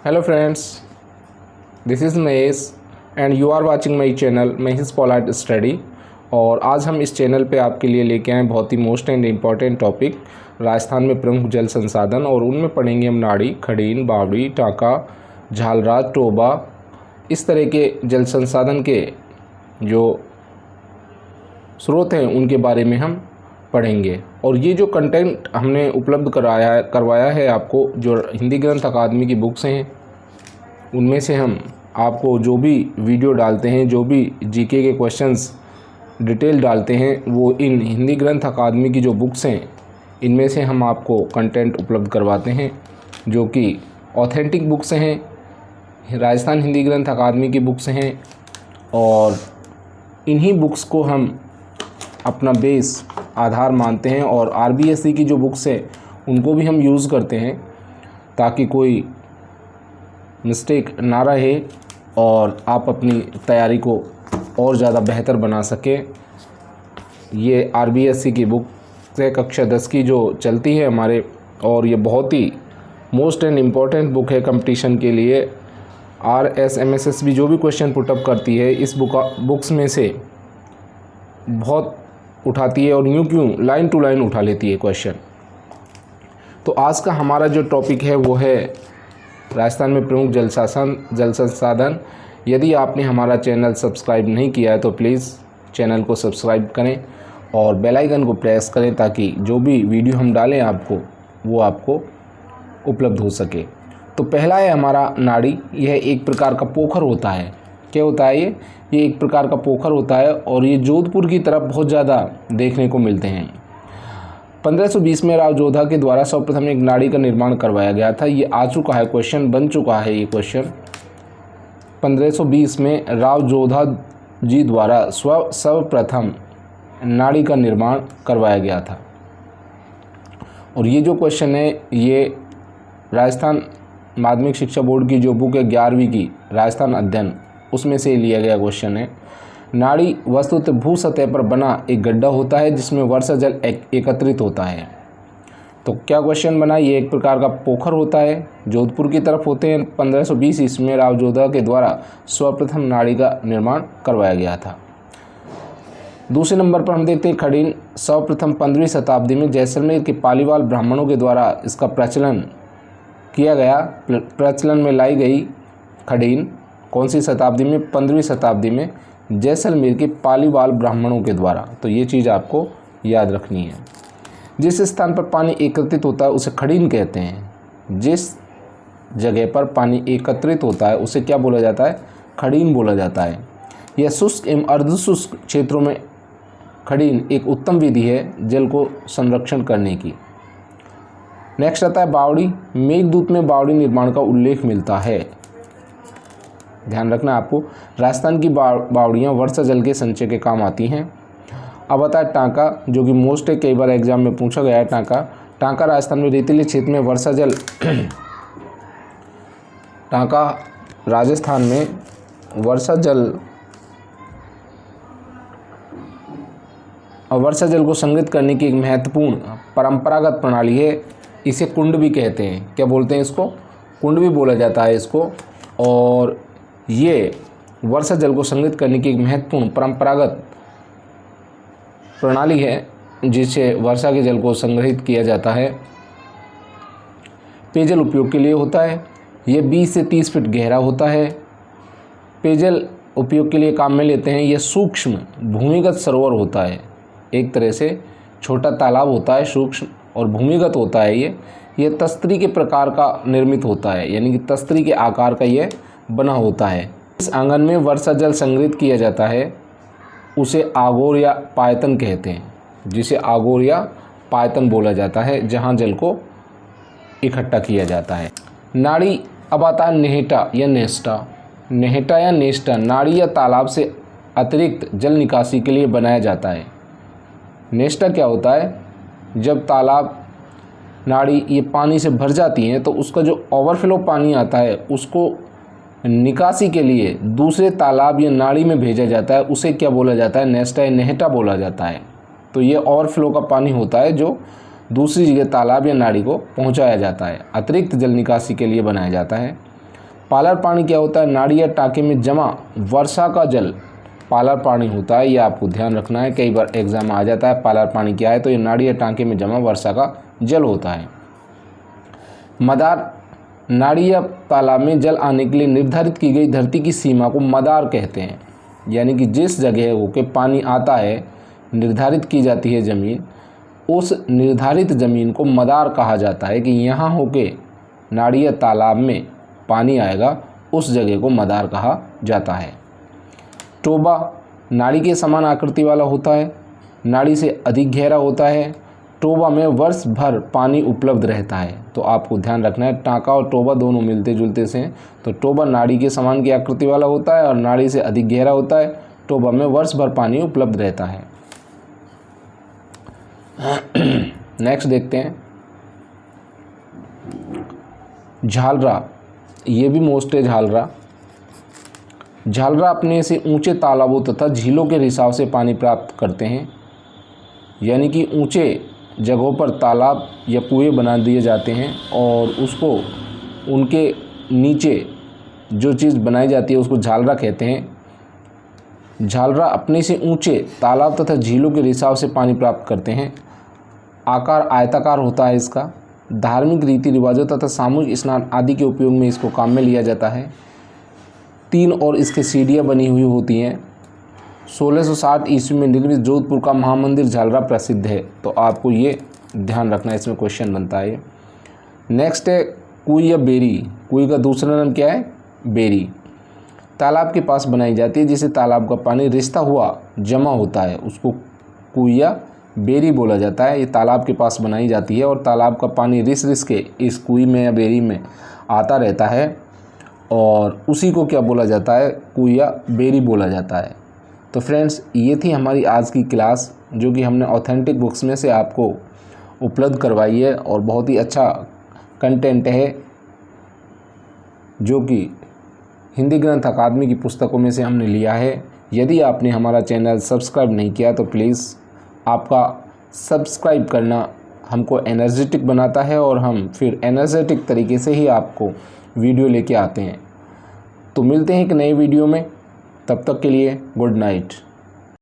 Hello friends, this is Mahesh and you are watching my channel Mahesh polite study. और आज हम इस चैनल पे आपके लिए लेके आए बहुत ही most and important topic Rajasthan में प्रमुख जल संसाधन। और उनमें पढ़ेंगे हम नाड़ी, खड़ीन, बावड़ी, टांका, झालराज, टोबा, इस तरह के जल संसाधन के जो स्रोत हैं उनके बारे में हम पढ़ेंगे। और ये जो कंटेंट हमने उपलब्ध करवाया है आपको, जो हिंदी ग्रंथ अकादमी की बुक्स हैं उनमें से हम आपको जो भी वीडियो डालते हैं, जो भी जीके के क्वेश्चंस डिटेल डालते हैं, वो इन हिंदी ग्रंथ अकादमी की जो बुक्स हैं इनमें से हम आपको कंटेंट उपलब्ध करवाते हैं, जो कि ऑथेंटिक बुक्स हैं, राजस्थान हिंदी ग्रंथ अकादमी की बुक्स हैं। और इन्हीं बुक्स को हम अपना बेस आधार मानते हैं और आरबीएससी की जो बुक्स है उनको भी हम यूज़ करते हैं ताकि कोई मिस्टेक ना रहे और आप अपनी तैयारी को और ज़्यादा बेहतर बना सकें। ये आरबीएससी की बुक है, कक्षा 10 की जो चलती है हमारे, और ये बहुत ही मोस्ट एंड इम्पॉर्टेंट बुक है कंपटीशन के लिए। RSMSS भी जो भी क्वेश्चन पुटअप करती है इस बुक्स में से बहुत उठाती है, और यूँ क्यों लाइन टू लाइन उठा लेती है क्वेश्चन। तो आज का हमारा जो टॉपिक है वो है राजस्थान में प्रमुख जल संसाधन। यदि आपने हमारा चैनल सब्सक्राइब नहीं किया है तो प्लीज़ चैनल को सब्सक्राइब करें और बेल आइकन को प्रेस करें ताकि जो भी वीडियो हम डालें वो आपको उपलब्ध हो सके। तो पहला है हमारा नाड़ी। यह एक प्रकार का पोखर होता है। क्या होता है ये एक प्रकार का पोखर होता है और ये जोधपुर की तरफ बहुत ज़्यादा देखने को मिलते हैं। 1520 में राव जोधा के द्वारा सर्वप्रथम एक नाड़ी का निर्माण करवाया गया था। ये आ चुका है, क्वेश्चन बन चुका है ये क्वेश्चन। 1520 में राव जोधा जी द्वारा सर्वप्रथम नाड़ी का निर्माण करवाया गया था। और ये जो क्वेश्चन है ये राजस्थान माध्यमिक शिक्षा बोर्ड की जो बुक है 11वीं की राजस्थान अध्ययन, उसमें से लिया गया क्वेश्चन है। नाड़ी वस्तुतः भू सतह पर बना एक गड्ढा होता है जिसमें वर्षा जल एकत्रित होता है। तो क्या क्वेश्चन बना, ये एक प्रकार का पोखर होता है, जोधपुर की तरफ होते हैं। 1520 ईस्वी में राव जोधा के द्वारा सर्वप्रथम नाड़ी का निर्माण करवाया गया था। दूसरे नंबर पर हम देखते हैं खड़ीन। सर्वप्रथम 15वीं शताब्दी में जैसलमेर के पालीवाल ब्राह्मणों के द्वारा इसका प्रचलन किया गया। प्रचलन में लाई गई खड़ीन कौन सी शताब्दी में? 15वीं शताब्दी में जैसलमेर के पालीवाल ब्राह्मणों के द्वारा। तो ये चीज़ आपको याद रखनी है। जिस स्थान पर पानी एकत्रित होता है उसे खड़ीन कहते हैं। जिस जगह पर पानी एकत्रित होता है उसे क्या बोला जाता है? खड़ीन बोला जाता है। यह शुष्क एवं अर्धशुष्क क्षेत्रों में खड़ीन एक उत्तम विधि है जल को संरक्षण करने की। नेक्स्ट आता है बावड़ी। मेघदूत में बावड़ी निर्माण का उल्लेख मिलता है। ध्यान रखना आपको, राजस्थान की बावड़ियाँ वर्षा जल के संचय के काम आती हैं। अब आता है टांका, जो कि मोस्ट है, कई बार एग्जाम में पूछा गया है। टांका राजस्थान में रेतीले क्षेत्र में वर्षा जल टांका राजस्थान में वर्षा जल को संग्रहित करने की एक महत्वपूर्ण परंपरागत प्रणाली है। इसे कुंड भी कहते हैं। क्या बोलते हैं इसको? कुंड भी बोला जाता है इसको। और ये वर्षा जल को संग्रहित करने की एक महत्वपूर्ण परंपरागत प्रणाली है जिससे वर्षा के जल को संग्रहित किया जाता है। पेयजल उपयोग के लिए होता है। ये 20 से 30 फीट गहरा होता है। पेयजल उपयोग के लिए काम में लेते हैं। यह सूक्ष्म भूमिगत सरोवर होता है। एक तरह से छोटा तालाब होता है, सूक्ष्म और भूमिगत होता है। ये तस्तरी के प्रकार का निर्मित होता है, यानी कि तस्तरी के आकार का ये बना होता है। इस आंगन में वर्षा जल संग्रहित किया जाता है। उसे आगोर या पायतन कहते हैं, जिसे आगोर या पायतन बोला जाता है, जहाँ जल को इकट्ठा किया जाता है। नाड़ी। अब आता है नेहटा या नेस्टा। नेहटा या नेस्टा नाड़ी या तालाब से अतिरिक्त जल निकासी के लिए बनाया जाता है। नेस्टा क्या होता है? जब तालाब, नाड़ी ये पानी से भर जाती हैं तो उसका जो ओवरफ्लो पानी आता है उसको निकासी के लिए दूसरे तालाब या नाड़ी में भेजा जाता है। उसे क्या बोला जाता है? नेस्टा या नेहटा बोला जाता है। तो ये ओवरफ्लो का पानी होता है जो दूसरी जगह तालाब या नाड़ी को पहुंचाया जाता है, अतिरिक्त जल निकासी के लिए बनाया जाता है। पालर पानी क्या होता है? नाड़ी या टाँके में जमा वर्षा का जल पालर पानी होता है। ये आपको ध्यान रखना है, कई बार एग्जाम में आ जाता है पालर पानी क्या है, तो ये नाड़ी या टाँके में जमा वर्षा का जल होता है। मदार, नाड़ी या तालाब में जल आने के लिए निर्धारित की गई धरती की सीमा को मदार कहते हैं। यानी कि जिस जगह होके पानी आता है, निर्धारित की जाती है ज़मीन, उस निर्धारित ज़मीन को मदार कहा जाता है कि यहाँ होके नाड़ी या तालाब में पानी आएगा, उस जगह को मदार कहा जाता है। टोबा नाड़ी के समान आकृति वाला होता है, नाड़ी से अधिक गहरा होता है। टोबा में वर्ष भर पानी उपलब्ध रहता है। तो आपको ध्यान रखना है, टाँका और टोबा दोनों मिलते जुलते से हैं। तो टोबा नाड़ी के समान की आकृति वाला होता है और नाड़ी से अधिक गहरा होता है। टोबा में वर्ष भर पानी उपलब्ध रहता है। नेक्स्ट देखते हैं झालरा। ये भी मोस्ट है झालरा। झालरा अपने से ऊंचे तालाबों तथा झीलों के रिसाव से पानी प्राप्त करते हैं। यानी कि ऊंचे जगहों पर तालाब या कुएं बना दिए जाते हैं और उसको उनके नीचे जो चीज़ बनाई जाती है उसको झालरा कहते हैं। झालरा अपने से ऊंचे तालाब तथा झीलों के रिसाव से पानी प्राप्त करते हैं। आकार आयताकार होता है इसका। धार्मिक रीति रिवाजों तथा सामूहिक स्नान आदि के उपयोग में इसको काम में लिया जाता है। 3 और इसके सीढ़ियाँ बनी हुई होती हैं। 1660 ईस्वी में निर्मित जोधपुर का महामंदिर झालरा प्रसिद्ध है। तो आपको ये ध्यान रखना है, इसमें क्वेश्चन बनता है। नेक्स्ट है कुई या बेरी। कुई का दूसरा नाम क्या है? बेरी। तालाब के पास बनाई जाती है, जिसे तालाब का पानी रिसता हुआ जमा होता है, उसको कुई या बेरी बोला जाता है। ये तालाब के पास बनाई जाती है और तालाब का पानी रिस के इस कुई में या बेरी में आता रहता है और उसी को क्या बोला जाता है? कुई या बेरी बोला जाता है। तो फ्रेंड्स, ये थी हमारी आज की क्लास, जो कि हमने ऑथेंटिक बुक्स में से आपको उपलब्ध करवाई है और बहुत ही अच्छा कंटेंट है, जो कि हिंदी ग्रंथ अकादमी की पुस्तकों में से हमने लिया है। यदि आपने हमारा चैनल सब्सक्राइब नहीं किया तो प्लीज़ आपका सब्सक्राइब करना हमको एनर्जेटिक बनाता है और हम फिर एनर्जेटिक तरीके से ही आपको वीडियो लेके आते हैं। तो मिलते हैं एक नए वीडियो में, तब तक के लिए गुड नाइट।